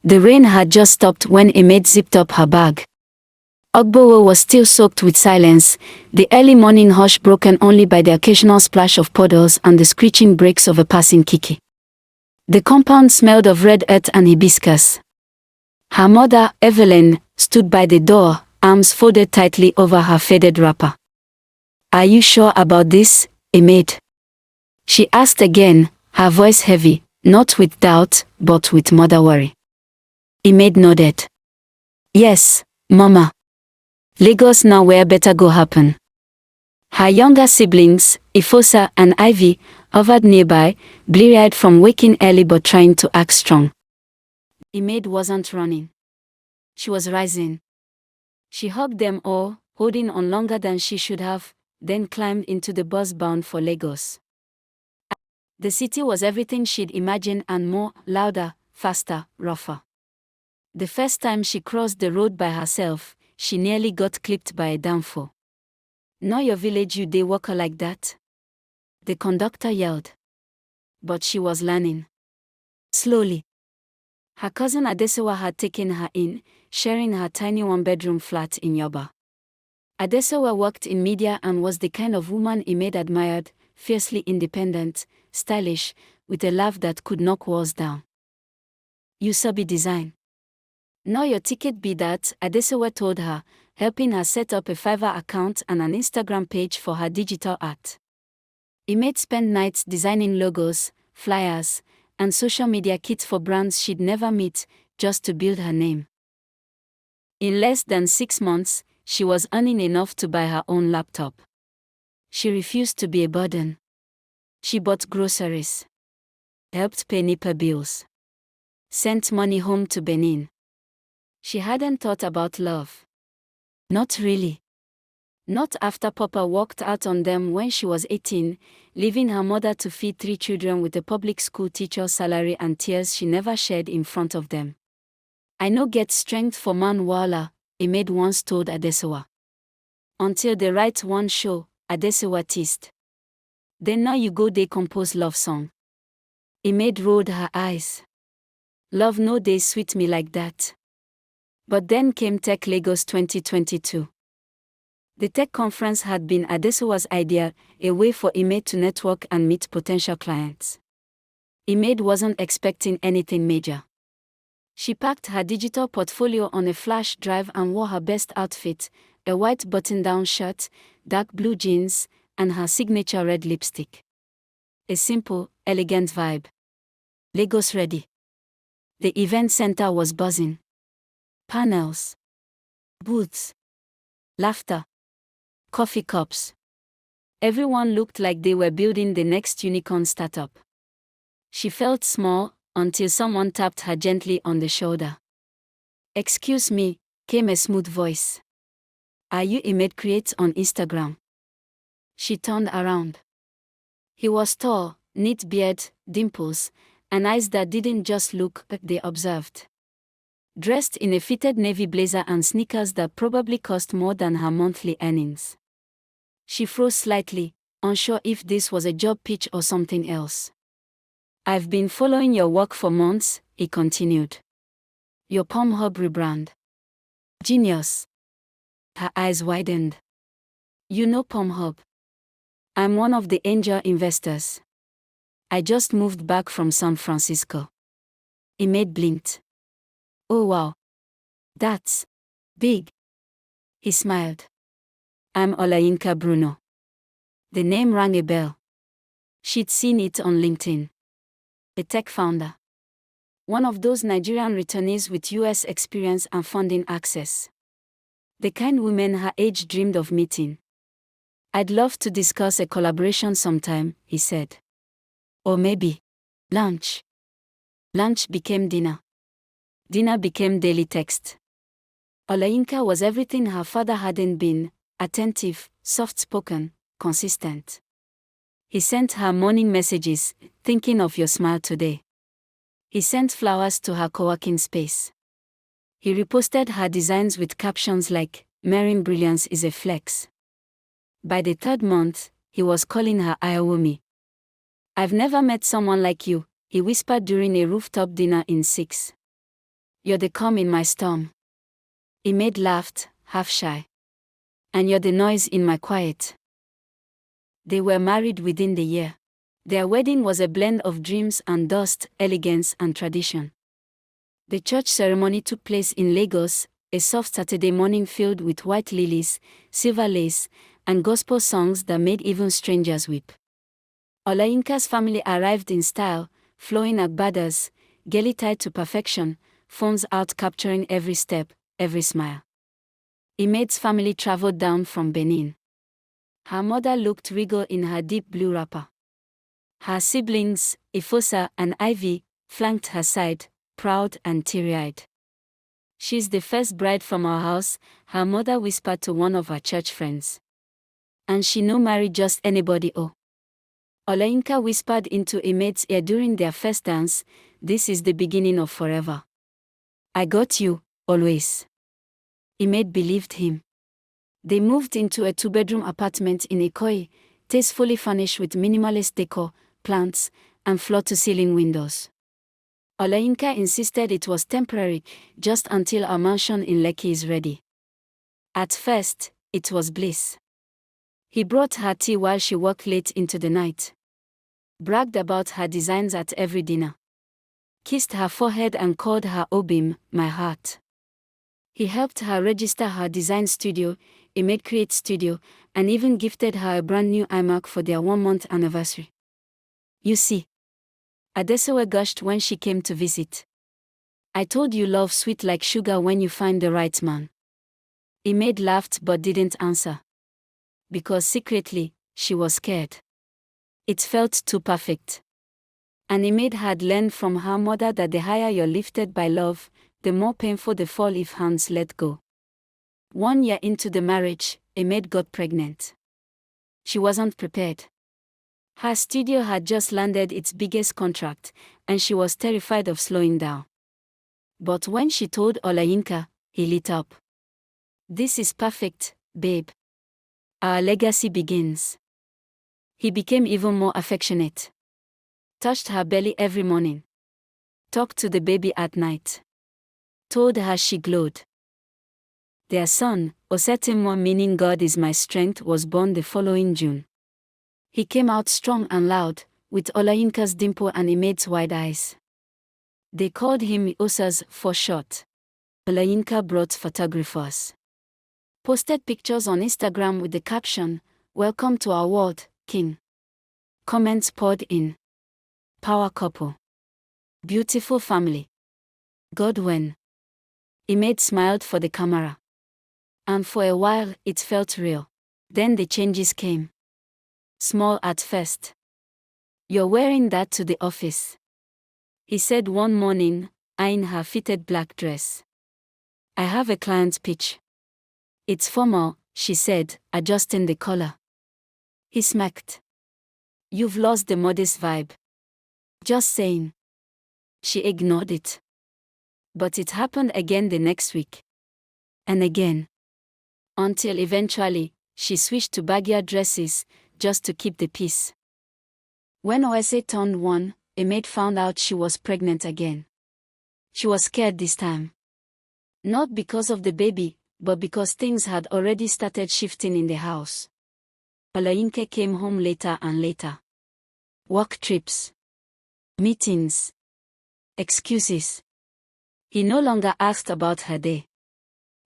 The rain had just stopped when Imade zipped up her bag. Ogbowo was still soaked with silence, the early morning hush broken only by the occasional splash of puddles and the screeching brakes of a passing kiki. The compound smelled of red earth and hibiscus. Her mother, Evelyn, stood by the door, arms folded tightly over her faded wrapper. "Are you sure about this, Imade?" she asked again, her voice heavy, not with doubt, but with mother worry. Imade nodded. "Yes, Mama. Lagos now where better go happen." Her younger siblings, Ifosa and Ivy, hovered nearby, bleary-eyed from waking early but trying to act strong. Imade wasn't running. She was rising. She hugged them all, holding on longer than she should have, then climbed into the bus bound for Lagos. The city was everything she'd imagined and more, louder, faster, rougher. The first time she crossed the road by herself, she nearly got clipped by a downfall. "Know your village you dey walk like that?" the conductor yelled. But she was learning. Slowly. Her cousin Adesewa had taken her in, sharing her tiny one-bedroom flat in Yoba. Adesewa worked in media and was the kind of woman Imade admired, fiercely independent, stylish, with a laugh that could knock walls down. "You sabi design. Know your ticket be that," Adesewa told her, helping her set up a Fiverr account and an Instagram page for her digital art. Imade spent nights designing logos, flyers, and social media kits for brands she'd never meet, just to build her name. In less than 6 months, she was earning enough to buy her own laptop. She refused to be a burden. She bought groceries, helped pay NEPA bills, sent money home to Benin. She hadn't thought about love. Not really. Not after Papa walked out on them when she was 18, leaving her mother to feed 3 children with a public school teacher's salary and tears she never shed in front of them. "I no get strength for man wala," Imade once told Adesewa. "Until the right one show," Adesewa teased. "Then now you go dey compose love song." Imade rolled her eyes. "Love no dey sweet me like that." But then came Tech Lagos 2022. The tech conference had been Adesewa's idea, a way for Imade to network and meet potential clients. Imade wasn't expecting anything major. She packed her digital portfolio on a flash drive and wore her best outfit, a white button-down shirt, dark blue jeans, and her signature red lipstick. A simple, elegant vibe. Lagos ready. The event center was buzzing. Panels, booths, laughter, coffee cups. Everyone looked like they were building the next unicorn startup. She felt small until someone tapped her gently on the shoulder. "Excuse me," came a smooth voice. "Are you Imade Creates on Instagram?" She turned around. He was tall, neat beard, dimples, and eyes that didn't just look, they observed. Dressed in a fitted navy blazer and sneakers that probably cost more than her monthly earnings. She froze slightly, unsure if this was a job pitch or something else. "I've been following your work for months," he continued. "Your Pornhub rebrand. Genius." Her eyes widened. "You know Pornhub? I'm one of the angel investors. I just moved back from San Francisco." Imade blinked. "Oh wow. That's big." He smiled. "I'm Olayinka Bruno." The name rang a bell. She'd seen it on LinkedIn. A tech founder. One of those Nigerian returnees with US experience and funding access. The kind women her age dreamed of meeting. "I'd love to discuss a collaboration sometime," he said. "Or maybe lunch." Lunch became dinner. Dinner became daily text. Olayinka was everything her father hadn't been: attentive, soft-spoken, consistent. He sent her morning messages, "Thinking of your smile today." He sent flowers to her co-working space. He reposted her designs with captions like, "Marrying brilliance is a flex." By the 3rd month, he was calling her Ayawomi. "I've never met someone like you," he whispered during a rooftop dinner in 6. You're the calm in my storm. Imed laughed, half shy. And you're the noise in my quiet. They were married within the year. Their wedding was a blend of dreams and dust, elegance and tradition. The church ceremony took place in Lagos, a soft Saturday morning filled with white lilies, silver lace, and gospel songs that made even strangers weep. Olayinka's family arrived in style, flowing agbadas, gaily tied to perfection, phones out capturing every step, every smile. Imed's family traveled down from Benin. Her mother looked regal in her deep blue wrapper. Her siblings, Ifosa and Ivy, flanked her side, proud and teary-eyed. "She's the first bride from our house," her mother whispered to one of her church friends. "And she no marry just anybody oh." Olayinka whispered into Imed's ear during their first dance, "This is the beginning of forever. I got you, always." Imed believed him. They moved into a 2-bedroom apartment in Ikoyi, tastefully furnished with minimalist decor, plants, and floor-to-ceiling windows. Olayinka insisted it was temporary, just until our mansion in Lekki is ready. At first, it was bliss. He brought her tea while she worked late into the night. Bragged about her designs at every dinner. Kissed her forehead and called her Obim, my heart. He helped her register her design studio, Imed Create Studio, and even gifted her a brand new iMac for their 1-month anniversary. "You see," Adesewa gushed when she came to visit. "I told you love sweet like sugar when you find the right man." Imed laughed but didn't answer. Because secretly, she was scared. It felt too perfect. And Imed had learned from her mother that the higher you're lifted by love, the more painful the fall if hands let go. 1 year into the marriage, Imed got pregnant. She wasn't prepared. Her studio had just landed its biggest contract, and she was terrified of slowing down. But when she told Olayinka, he lit up. "This is perfect, babe. Our legacy begins." He became even more affectionate. Touched her belly every morning. Talked to the baby at night. Told her she glowed. Their son, Osetimwa, meaning God is my strength, was born the following June. He came out strong and loud, with Olayinka's dimple and Imed's wide eyes. They called him Osas for short. Olayinka brought photographers. Posted pictures on Instagram with the caption, "Welcome to our world, King." Comments poured in. "Power couple. Beautiful family. God when." Imed smiled for the camera. And for a while, it felt real. Then the changes came. Small at first. "You're wearing that to the office," he said one morning, eyeing her fitted black dress. "I have a client pitch." "It's formal," she said, adjusting the collar. He smirked. "You've lost the modest vibe." "Just saying." She ignored it. But it happened again the next week. And again. Until eventually, she switched to baggier dresses, just to keep the peace. When Oese turned 1, Imed found out she was pregnant again. She was scared this time. Not because of the baby, but because things had already started shifting in the house. Olayinka came home later and later. Work trips. Meetings. Excuses. He no longer asked about her day.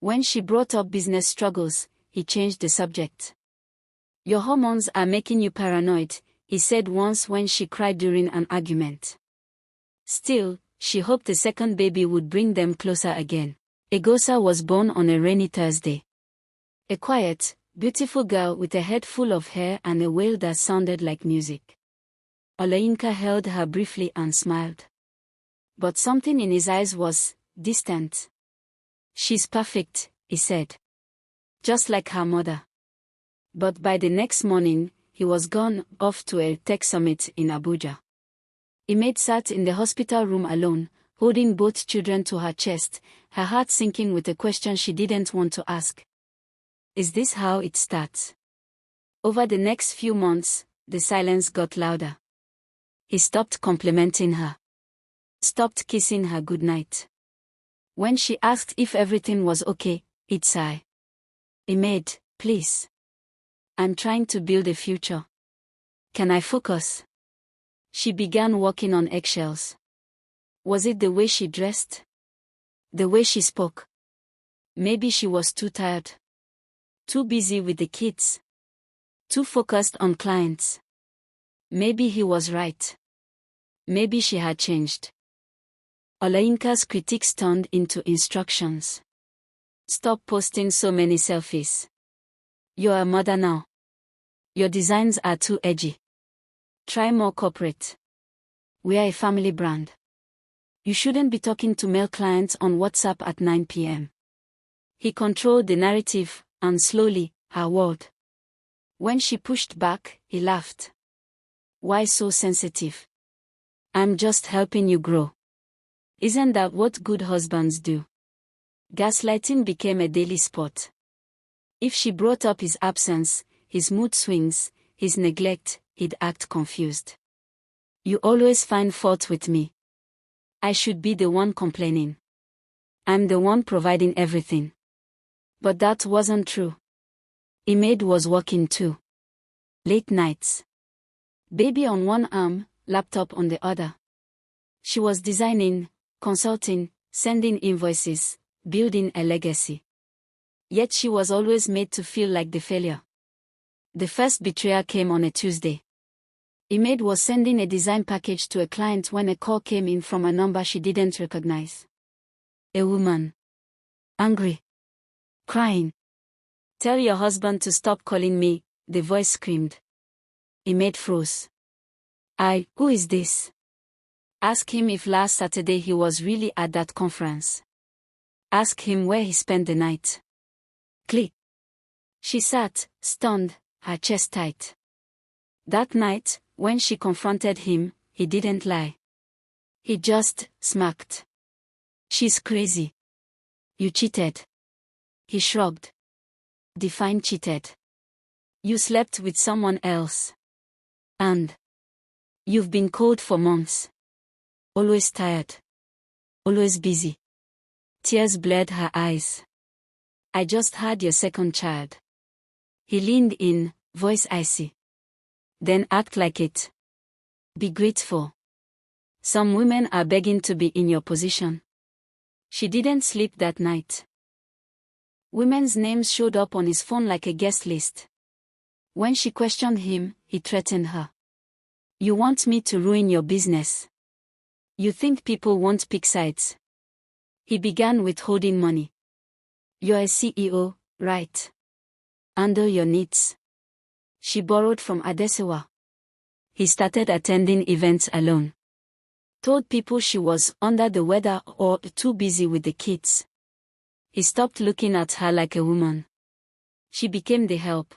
When she brought up business struggles, he changed the subject. "Your hormones are making you paranoid," he said once when she cried during an argument. Still, she hoped the second baby would bring them closer again. Egosa was born on a rainy Thursday. A quiet, beautiful girl with a head full of hair and a wail that sounded like music. Olayinka held her briefly and smiled. But something in his eyes was distant. "She's perfect," he said. "Just like her mother." But by the next morning, he was gone, off to a tech summit in Abuja. Imed sat in the hospital room alone, holding both children to her chest, her heart sinking with a question she didn't want to ask. Is this how it starts? Over the next few months, the silence got louder. He stopped complimenting her. Stopped kissing her goodnight. When she asked if everything was okay, he'd sigh. Imed, please. I'm trying to build a future. Can I focus? She began walking on eggshells. Was it the way she dressed? The way she spoke? Maybe she was too tired. Too busy with the kids. Too focused on clients. Maybe he was right. Maybe she had changed. Olayinka's critiques turned into instructions. Stop posting so many selfies. You're a mother now. Your designs are too edgy. Try more corporate. We are a family brand. You shouldn't be talking to male clients on WhatsApp at 9 p.m. He controlled the narrative, and slowly, her world. When she pushed back, he laughed. Why so sensitive? I'm just helping you grow. Isn't that what good husbands do? Gaslighting became a daily sport. If she brought up his absence, his mood swings, his neglect, he'd act confused. You always find fault with me. I should be the one complaining. I'm the one providing everything. But that wasn't true. Imed was working too. Late nights. Baby on one arm, laptop on the other. She was designing, consulting, sending invoices, building a legacy. Yet she was always made to feel like the failure. The first betrayal came on a Tuesday. Imed was sending a design package to a client when a call came in from a number she didn't recognize. A woman. Angry. Crying. Tell your husband to stop calling me, the voice screamed. Imed froze. Who is this? Ask him if last Saturday he was really at that conference. Ask him where he spent the night. Click. She sat, stunned, her chest tight. That night, when she confronted him, he didn't lie. He just smirked. She's crazy. You cheated. He shrugged. Define cheated. You slept with someone else. And you've been cold for months. Always tired. Always busy. Tears blurred her eyes. I just had your second child. He leaned in, voice icy. Then act like it. Be grateful. Some women are begging to be in your position. She didn't sleep that night. Women's names showed up on his phone like a guest list. When she questioned him, he threatened her. You want me to ruin your business? You think people won't pick sides? He began withholding money. You're a CEO, right? Handle your needs. She borrowed from Adesewa. He started attending events alone. Told people she was under the weather or too busy with the kids. He stopped looking at her like a woman. She became the help.